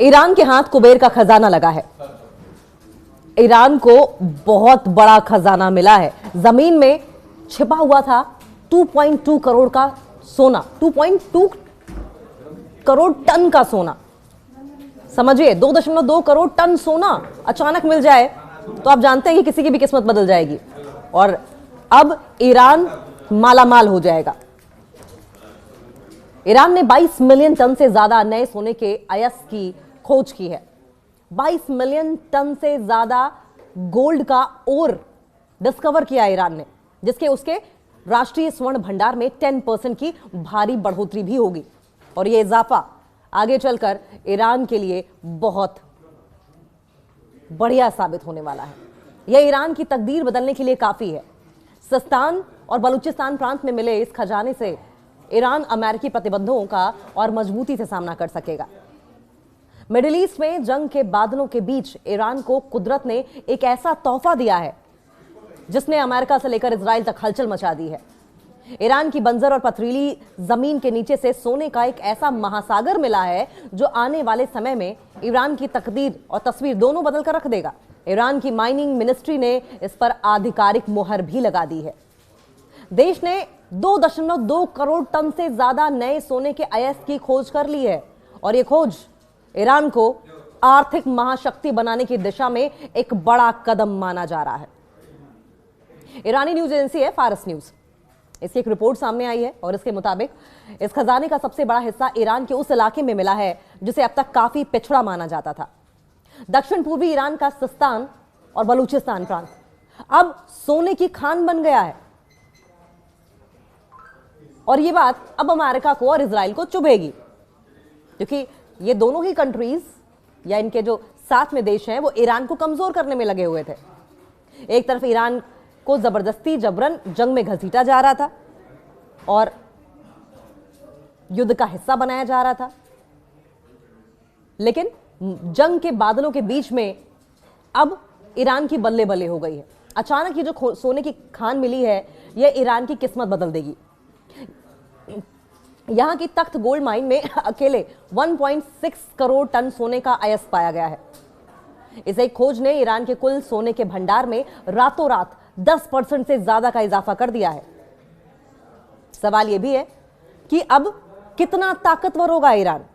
Iran के हाथ कुबेर का खजाना लगा है। ईरान को बहुत बड़ा खजाना मिला है। जमीन में छिपा हुआ था 2.2 करोड़ का सोना, 2.2 करोड़ टन का सोना। समझिए, 2.2 करोड़ टन सोना अचानक मिल जाए तो आप जानते हैं कि किसी की भी किस्मत बदल जाएगी और अब ईरान मालामाल हो जाएगा। ईरान ने 22 मिलियन टन से ज्यादा नए सोने के अयस्क की खोज की है। 22 मिलियन टन से ज्यादा गोल्ड का ओर डिस्कवर किया ईरान ने, जिसके उसके राष्ट्रीय स्वर्ण भंडार में 10% की भारी बढ़ोतरी भी होगी और यह इजाफा आगे चलकर ईरान के लिए बहुत बढ़िया साबित होने वाला है। यह ईरान की तकदीर बदलने के लिए काफी है। सिस्तान और बलूचिस्तान प्रांत में मिले इस खजाने से ईरान अमेरिकी प्रतिबंधों का और मजबूती से सामना कर सकेगा। मिडिल ईस्ट में जंग के बादलों के बीच ईरान को कुदरत ने एक ऐसा तोहफा दिया है जिसने अमेरिका से लेकर इजराइल तक हलचल मचा दी है। ईरान की बंजर और पथरीली जमीन के नीचे से सोने का एक ऐसा महासागर मिला है जो आने वाले समय में ईरान की तकदीर और तस्वीर दोनों बदल कर रख देगा। ईरान की माइनिंग मिनिस्ट्री ने इस पर आधिकारिक मुहर भी लगा दी है। देश ने 2.2 करोड़ टन से ज्यादा नए सोने के अयस्क की खोज कर ली है और यह खोज ईरान को आर्थिक महाशक्ति बनाने की दिशा में एक बड़ा कदम माना जा रहा है। ईरानी न्यूज एजेंसी है फारस न्यूज, इसकी एक रिपोर्ट सामने आई है और इसके मुताबिक इस खजाने का सबसे बड़ा हिस्सा ईरान के उस इलाके में मिला है जिसे अब तक काफी पिछड़ा माना जाता था। दक्षिण पूर्वी ईरान का सिस्तान और बलूचिस्तान प्रांत अब सोने की खान बन गया है और यह बात अब अमेरिका को और इजराइल को चुभेगी, क्योंकि ये दोनों ही कंट्रीज या इनके जो साथ में देश हैं वो ईरान को कमजोर करने में लगे हुए थे। एक तरफ ईरान को जबरदस्ती जबरन जंग में घसीटा जा रहा था और युद्ध का हिस्सा बनाया जा रहा था, लेकिन जंग के बादलों के बीच में अब ईरान की बल्ले बल्ले हो गई है। अचानक ये जो सोने की खान मिली है यह ईरान की किस्मत बदल देगी। यहां की तख्त गोल्ड माइन में अकेले 1.6 करोड़ टन सोने का अयस्क पाया गया है। इस एक खोज ने ईरान के कुल सोने के भंडार में रातों रात 10% से ज्यादा का इजाफा कर दिया है। सवाल यह भी है कि अब कितना ताकतवर होगा ईरान।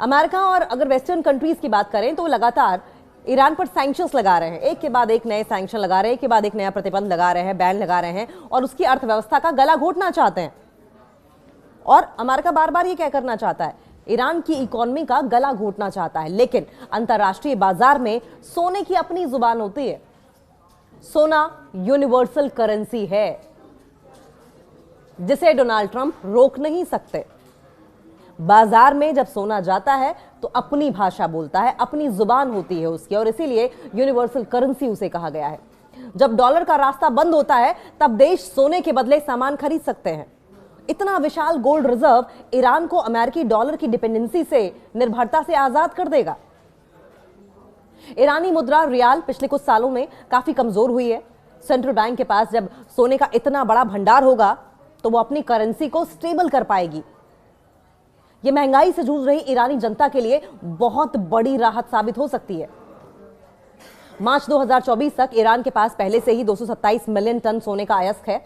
अमेरिका और अगर वेस्टर्न कंट्रीज की बात करें तो लगातार ईरान पर सैंक्शंस लगा रहे हैं, एक के बाद एक नए सैंक्शन लगा रहे हैं, एक के बाद एक नया प्रतिबंध लगा रहे हैं, बैन लगा रहे हैं और उसकी अर्थव्यवस्था का गला घोटना चाहते हैं। और अमेरिका बार बार ये क्या करना चाहता है, ईरान की इकोनॉमी का गला घोटना चाहता है। लेकिन अंतरराष्ट्रीय बाजार में सोने की अपनी जुबान होती है। सोना यूनिवर्सल करेंसी है जिसे डोनाल्ड ट्रंप रोक नहीं सकते। बाजार में जब सोना जाता है तो अपनी भाषा बोलता है, अपनी जुबान होती है उसकी और इसीलिए यूनिवर्सल करेंसी उसे कहा गया है। जब डॉलर का रास्ता बंद होता है तब देश सोने के बदले सामान खरीद सकते हैं। इतना विशाल गोल्ड रिजर्व ईरान को अमेरिकी डॉलर की डिपेंडेंसी से, निर्भरता से आजाद कर देगा। ईरानी मुद्रा रियाल पिछले कुछ सालों में काफी कमजोर हुई है। सेंट्रल बैंक के पास जब सोने का इतना बड़ा भंडार होगा तो वो अपनी करेंसी को स्टेबल कर पाएगी। यह महंगाई से जूझ रही ईरानी जनता के लिए बहुत बड़ी राहत साबित हो सकती है। मार्च 2024 तक ईरान के पास पहले से ही 227 मिलियन टन सोने का अयस्क है।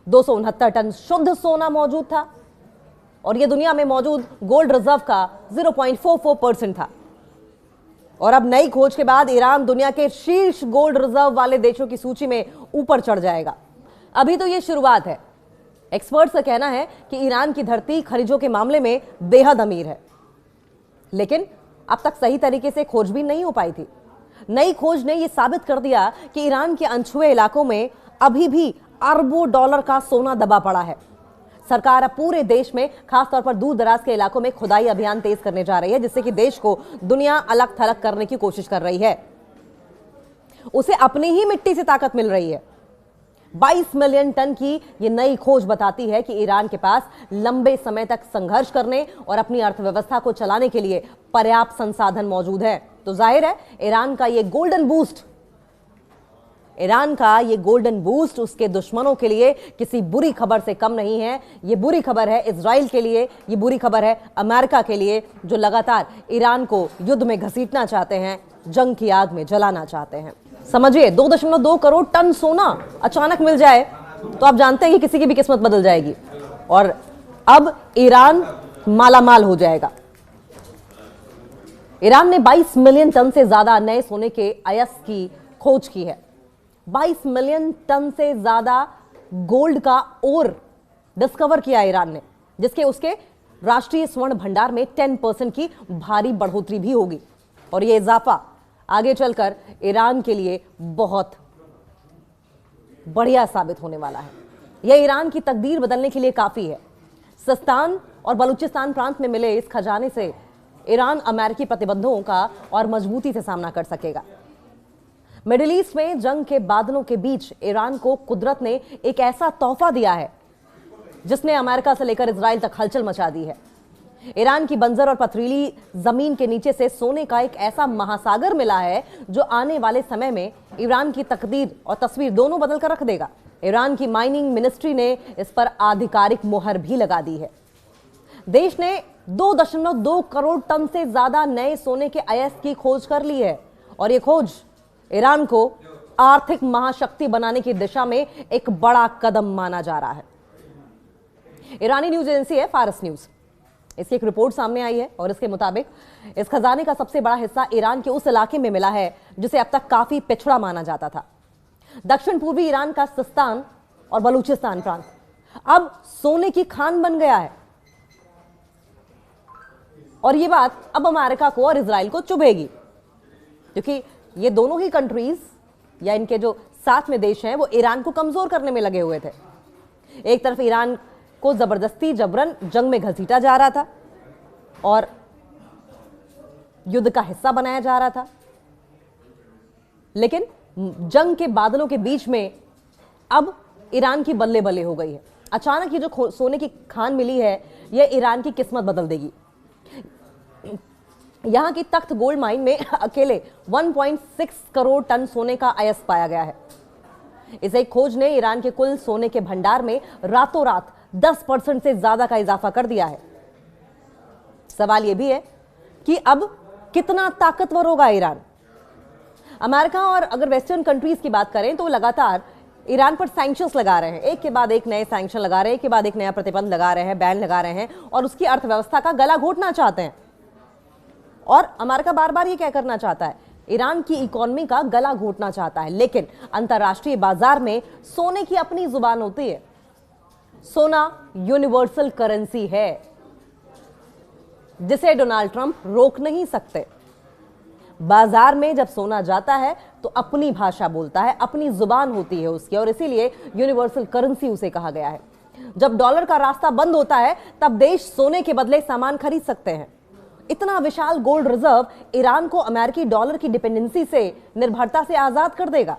269 टन शुद्ध सोना मौजूद था और यह दुनिया में मौजूद गोल्ड रिजर्व का 0.44% था। और अब नई खोज के बाद ईरान दुनिया के शीर्ष गोल्ड रिजर्व वाले देशों की सूची में ऊपर चढ़ जाएगा। अभी तो यह शुरुआत है। एक्सपर्ट्स का कहना है कि ईरान की धरती खनिजों के मामले में बेहद अमीर है, लेकिन अब तक सही तरीके से खोजबीन नहीं हो पाई थी। नई खोज ने यह साबित कर दिया कि ईरान के अनछुए इलाकों में अभी भी अरबों डॉलर का सोना दबा पड़ा है। सरकार अब पूरे देश में, खासतौर पर दूर दराज के इलाकों में खुदाई अभियान तेज करने जा रही है, जिससे कि देश को दुनिया अलग थलग करने की कोशिश कर रही है। उसे अपनी ही मिट्टी से ताकत मिल रही है। 22 मिलियन टन की यह नई खोज बताती है कि ईरान के पास लंबे समय तक संघर्ष करने और अपनी अर्थव्यवस्था को चलाने के लिए पर्याप्त संसाधन मौजूद है। तो जाहिर है ईरान का यह गोल्डन बूस्ट ईरान का ये गोल्डन बूस्ट उसके दुश्मनों के लिए किसी बुरी खबर से कम नहीं है। ये बुरी खबर है इजराइल के लिए, ये बुरी खबर है अमेरिका के लिए, जो लगातार ईरान को युद्ध में घसीटना चाहते हैं, जंग की आग में जलाना चाहते हैं। समझिए 2.2 करोड़ टन सोना अचानक मिल जाए तो आप जानते हैं कि किसी की भी किस्मत बदल जाएगी और अब ईरान मालामाल हो जाएगा। ईरान ने 22 मिलियन टन से ज्यादा नए सोने के अयस्क की खोज की है। 22 मिलियन टन से ज्यादा गोल्ड का ओर डिस्कवर किया ईरान ने, जिसके उसके राष्ट्रीय स्वर्ण भंडार में 10% की भारी बढ़ोतरी भी होगी और यह इजाफा आगे चलकर ईरान के लिए बहुत बढ़िया साबित होने वाला है। यह ईरान की तकदीर बदलने के लिए काफी है। सिस्तान और बलूचिस्तान प्रांत में मिले इस खजाने से ईरान अमेरिकी प्रतिबंधों का और मजबूती से सामना कर सकेगा। मिडिल ईस्ट में जंग के बादलों के बीच ईरान को कुदरत ने एक ऐसा तोहफा दिया है जिसने अमेरिका से लेकर इजराइल तक हलचल मचा दी है। ईरान की बंजर और पथरीली जमीन के नीचे से सोने का एक ऐसा महासागर मिला है जो आने वाले समय में ईरान की तकदीर और तस्वीर दोनों बदल कर रख देगा। ईरान की माइनिंग मिनिस्ट्री ने इस पर आधिकारिक मुहर भी लगा दी है। देश ने 2.2 करोड़ टन से ज्यादा नए सोने के अयस्क की खोज कर ली है और यह खोज ईरान को आर्थिक महाशक्ति बनाने की दिशा में एक बड़ा कदम माना जा रहा है। ईरानी न्यूज एजेंसी है फारस न्यूज, इसकी एक रिपोर्ट सामने आई है और इसके मुताबिक इस खजाने का सबसे बड़ा हिस्सा ईरान के उस इलाके में मिला है जिसे अब तक काफी पिछड़ा माना जाता था। दक्षिण पूर्वी ईरान का सिस्तान और बलूचिस्तान प्रांत अब सोने की खान बन गया है और यह बात अब अमेरिका को और इजराइल को चुभेगी, क्योंकि ये दोनों ही कंट्रीज या इनके जो साथ में देश हैं वो ईरान को कमजोर करने में लगे हुए थे। एक तरफ ईरान को जबरदस्ती जबरन जंग में घसीटा जा रहा था और युद्ध का हिस्सा बनाया जा रहा था, लेकिन जंग के बादलों के बीच में अब ईरान की बल्ले बल्ले हो गई है। अचानक ये जो सोने की खान मिली है यह ईरान की किस्मत बदल देगी। यहां की तख्त गोल्ड माइन में अकेले 1.6 करोड़ टन सोने का अयस्क पाया गया है। इस एक खोज ने ईरान के कुल सोने के भंडार में रातों रात 10% से ज्यादा का इजाफा कर दिया है। सवाल यह भी है कि अब कितना ताकतवर होगा ईरान। अमेरिका और अगर वेस्टर्न कंट्रीज की बात करें तो लगातार ईरान पर सैंक्शंस लगा रहे हैं, एक के बाद एक नए सैंक्शन लगा रहे हैं, एक के बाद एक नया प्रतिबंध लगा रहे हैं, बैन लगा रहे हैं और उसकी अर्थव्यवस्था का गला घोटना चाहते हैं। और अमेरिका बार बार ये क्या करना चाहता है, ईरान की इकोनॉमी का गला घोटना चाहता है। लेकिन अंतरराष्ट्रीय बाजार में सोने की अपनी जुबान होती है। सोना यूनिवर्सल करेंसी है जिसे डोनाल्ड ट्रंप रोक नहीं सकते। बाजार में जब सोना जाता है तो अपनी भाषा बोलता है, अपनी जुबान होती है उसकी, और इसीलिए यूनिवर्सल करेंसी उसे कहा गया है। जब डॉलर का रास्ता बंद होता है तब देश सोने के बदले सामान खरीद सकते हैं। इतना विशाल गोल्ड रिजर्व ईरान को अमेरिकी डॉलर की डिपेंडेंसी से, निर्भरता से आजाद कर देगा।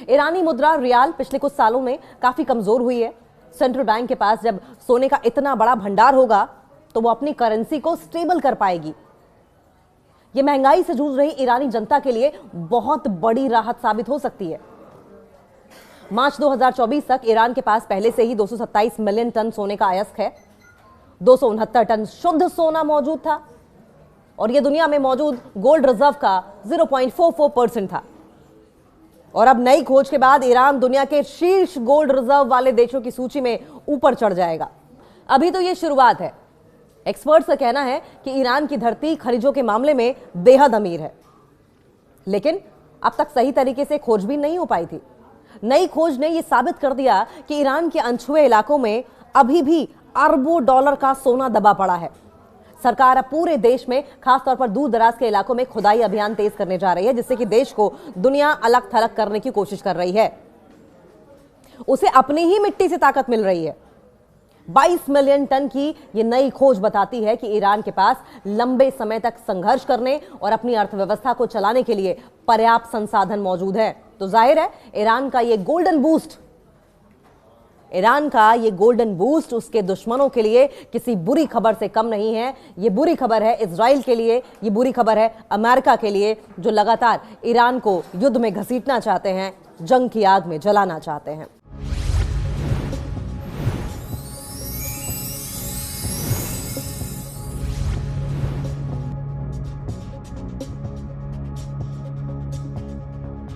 ईरानी मुद्रा रियाल पिछले कुछ सालों में काफी कमजोर हुई है। सेंट्रल बैंक के पास जब सोने का इतना बड़ा भंडार होगा तो वो अपनी करेंसी को स्टेबल कर पाएगी। ये महंगाई से जूझ रही ईरानी जनता के लिए बहुत बड़ी राहत साबित हो सकती है। मार्च 2024 तक ईरान के पास पहले से ही 227 मिलियन टन सोने का अयस्क है। 269 टन शुद्ध सोना मौजूद था और यह दुनिया में मौजूद गोल्ड रिजर्व का 0.44% था। और अब नई खोज के बाद ईरान दुनिया के शीर्ष गोल्ड रिजर्व वाले देशों की सूची में ऊपर चढ़ जाएगा। अभी तो यह शुरुआत है। एक्सपर्ट्स का कहना है कि ईरान की धरती खनिजों के मामले में बेहद अमीर है, लेकिन अब तक सही तरीके से खोजबीन नहीं हो पाई थी। नई खोज ने यह साबित कर दिया कि ईरान के अनछुए इलाकों में अभी भी अरबों डॉलर का सोना दबा पड़ा है। सरकार अब पूरे देश में, खासतौर पर दूर दराज के इलाकों में खुदाई अभियान तेज करने जा रही है, जिससे कि देश को दुनिया अलग थलग करने की कोशिश कर रही है। उसे अपनी ही मिट्टी से ताकत मिल रही है। 22 मिलियन टन की यह नई खोज बताती है कि ईरान के पास लंबे समय तक संघर्ष करने और अपनी अर्थव्यवस्था को चलाने के लिए पर्याप्त संसाधन मौजूद है। तो जाहिर है ईरान का यह गोल्डन बूस्ट ईरान का ये गोल्डन बूस्ट उसके दुश्मनों के लिए किसी बुरी खबर से कम नहीं है। ये बुरी खबर है इजराइल के लिए, ये बुरी खबर है अमेरिका के लिए, जो लगातार ईरान को युद्ध में घसीटना चाहते हैं, जंग की आग में जलाना चाहते हैं।